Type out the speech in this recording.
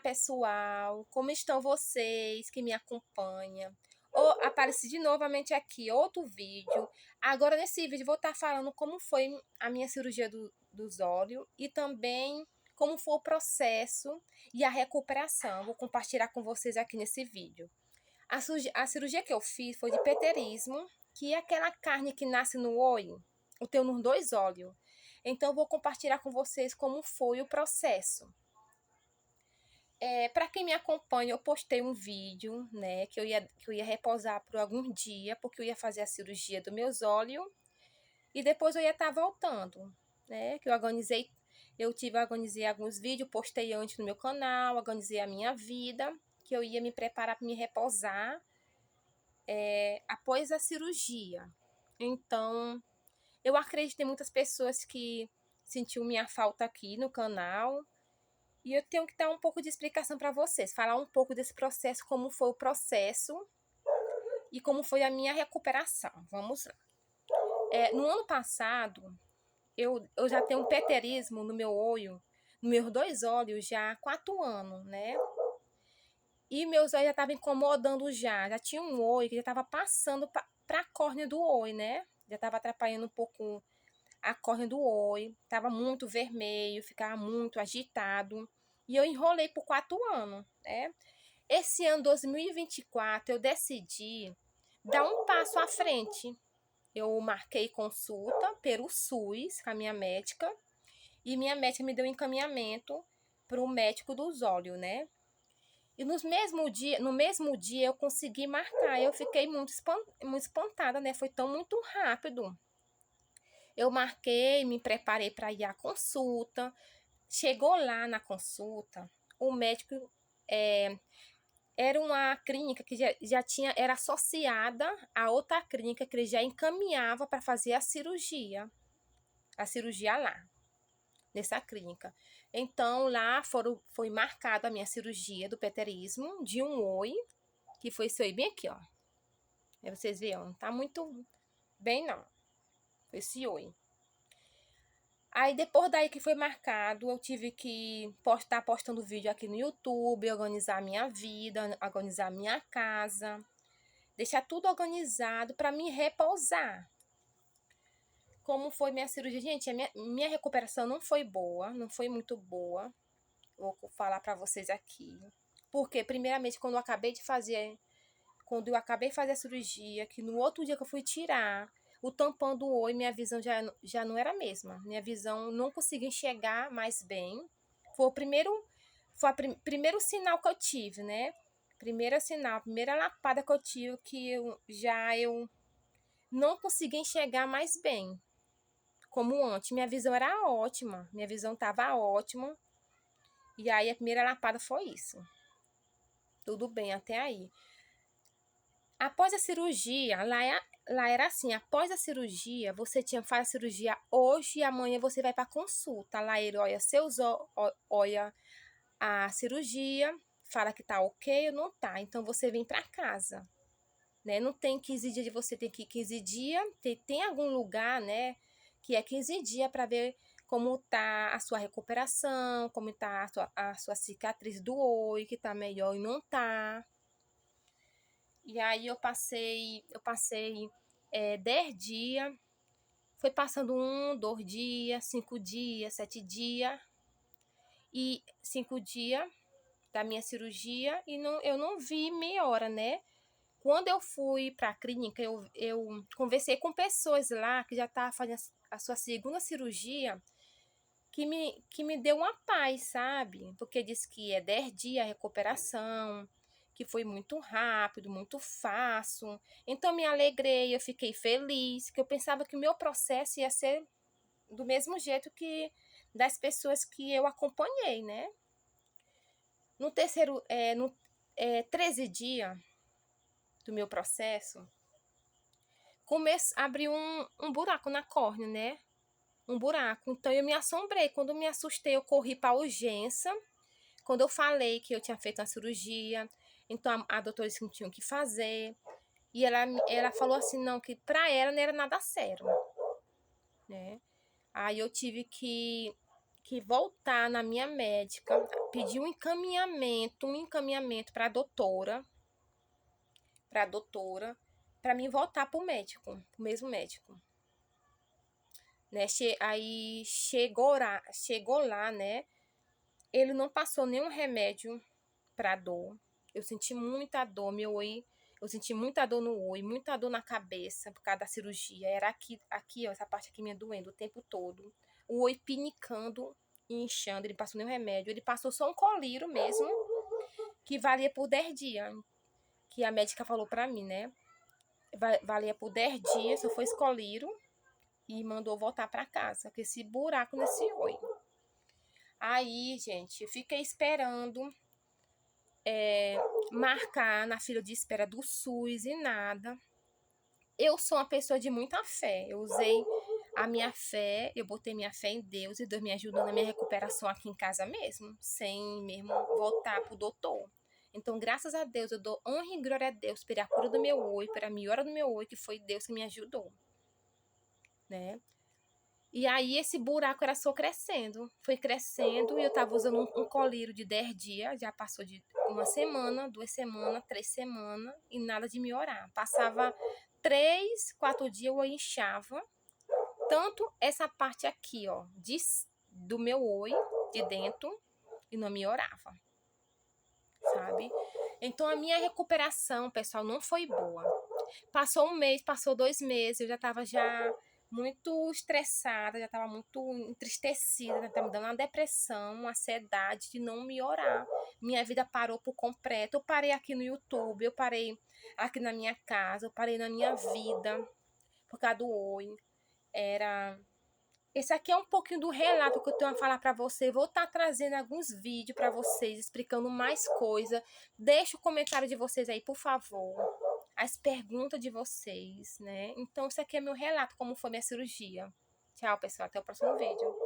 pessoal, como estão vocês que me acompanham? Apareci novamente aqui, outro vídeo. Agora, nesse vídeo, vou estar falando como foi a minha cirurgia dos olhos e também como foi o processo e a recuperação. Vou compartilhar com vocês aqui nesse vídeo. A cirurgia que eu fiz foi de pterismo, que é aquela carne que nasce no olho, eu tenho nos dois olhos. Então, vou compartilhar com vocês como foi o processo. Para quem me acompanha, eu postei um vídeo, né, que eu ia repousar por algum dia, porque eu ia fazer a cirurgia dos meus olhos, e depois eu ia estar voltando, né, que organizei alguns vídeos, postei antes no meu canal, organizei a minha vida, que eu ia me preparar para me repousar, após a cirurgia. Então, eu acredito em muitas pessoas que sentiu minha falta aqui no canal, e eu tenho que dar um pouco de explicação para vocês, falar um pouco desse processo, como foi o processo e como foi a minha recuperação. Vamos lá. No ano passado, eu já tenho um pterismo no meu olho, nos meus dois olhos, já há 4 anos, né? E meus olhos já estavam incomodando já tinha um olho que já estava passando para a córnea do olho, né? Já estava atrapalhando um pouco a córnea do olho, estava muito vermelho, ficava muito agitado. E eu enrolei por 4 anos, né? Esse ano 2024 eu decidi dar um passo à frente. Eu marquei consulta pelo SUS com a minha médica e minha médica me deu um encaminhamento para o médico dos olhos, né? E no mesmo dia eu consegui marcar. Eu fiquei muito espantada, né? Foi muito rápido. Eu marquei, me preparei para ir à consulta. Chegou lá na consulta, o médico era uma clínica que era associada a outra clínica que ele já encaminhava para fazer a cirurgia lá, nessa clínica. Então, lá foi marcada a minha cirurgia do pterismo de um olho, que foi esse olho bem aqui, ó. Aí vocês veem, ó, não tá muito bem, não. Foi esse olho. Aí, depois daí que foi marcado, eu tive que estar postando vídeo aqui no YouTube, organizar a minha vida, organizar a minha casa, deixar tudo organizado para me repousar. Como foi minha cirurgia? Gente, a minha recuperação não foi boa, não foi muito boa. Vou falar para vocês aqui. Porque, primeiramente, quando eu acabei de fazer a cirurgia, que no outro dia que eu fui tirar o tampão do olho, minha visão já não era a mesma. Minha visão não conseguia enxergar mais bem. Foi o primeiro sinal que eu tive, né? Primeira lapada que eu tive, que eu não conseguia enxergar mais bem, como antes. Minha visão era ótima, minha visão estava ótima. E aí a primeira lapada foi isso. Tudo bem até aí. Após a cirurgia, lá era assim, após a cirurgia, você faz a cirurgia hoje e amanhã você vai para consulta. Lá ele olha olha a cirurgia, fala que tá ok ou não tá. Então você vem para casa, né? Não tem 15 dias de você ter que ir 15 dias. Tem algum lugar, né, que é 15 dias para ver como tá a sua recuperação, como tá a sua cicatriz do olho, que tá melhor e não tá. E aí eu passei 10 dias, foi passando 1, 2 dias, 5 dias, 7 dias, e 5 dias da minha cirurgia, e eu não vi melhora, né? Quando eu fui para a clínica, eu conversei com pessoas lá que já estavam fazendo a sua segunda cirurgia, que me deu uma paz, sabe? Porque disse que é 10 dias a recuperação, que foi muito rápido, muito fácil. Então, me alegrei, eu fiquei feliz, que eu pensava que o meu processo ia ser do mesmo jeito que das pessoas que eu acompanhei, né? No 13 dias do meu processo, abriu um buraco na córnea, né? Um buraco. Então, eu me assombrei. Quando eu me assustei, eu corri para a urgência. Quando eu falei que eu tinha feito uma cirurgia, então a doutora disse que não tinha o que fazer. E ela falou assim, não, que para ela não era nada sério, né? Aí eu tive que que voltar na minha médica, pedir um encaminhamento para a doutora, para mim voltar pro mesmo médico. Né? Aí chegou lá, né? Ele não passou nenhum remédio pra dor. Eu senti muita dor, eu senti muita dor no olho, muita dor na cabeça por causa da cirurgia. Era aqui, ó, essa parte aqui me doendo o tempo todo. O olho pinicando e inchando. Ele passou nenhum remédio. Ele passou só um colírio mesmo, que valia por 10 dias. Que a médica falou pra mim, né? Valia por 10 dias, só foi colírio. E mandou voltar pra casa, com esse buraco nesse olho. Aí, gente, eu fiquei esperando marcar na fila de espera do SUS e nada. Eu sou uma pessoa de muita fé. Eu usei a minha fé, eu botei minha fé em Deus e Deus me ajudou na minha recuperação aqui em casa mesmo, sem mesmo voltar pro doutor. Então, graças a Deus, eu dou honra e glória a Deus pela cura do meu olho, pela melhora do meu olho, que foi Deus que me ajudou, né? E aí esse buraco era só crescendo. Foi crescendo e eu tava usando um colírio de 10 dias. Já passou de uma semana, 2 semanas, 3 semanas e nada de melhorar. Passava 3, 4 dias eu inchava. Tanto essa parte aqui, ó, do meu olho, de dentro, e não melhorava. Sabe? Então a minha recuperação, pessoal, não foi boa. Passou um mês, passou 2 meses, eu já tava muito estressada, já estava muito entristecida, estava me dando uma depressão, uma ansiedade de não melhorar. Minha vida parou por completo. Eu parei aqui no YouTube, eu parei aqui na minha casa, eu parei na minha vida por causa do olho. Esse aqui é um pouquinho do relato que eu tenho a falar para você. Vou estar trazendo alguns vídeos para vocês, explicando mais coisa. Deixa o comentário de vocês aí, por favor. As perguntas de vocês, né? Então, esse aqui é meu relato, como foi minha cirurgia. Tchau, pessoal. Até o próximo vídeo.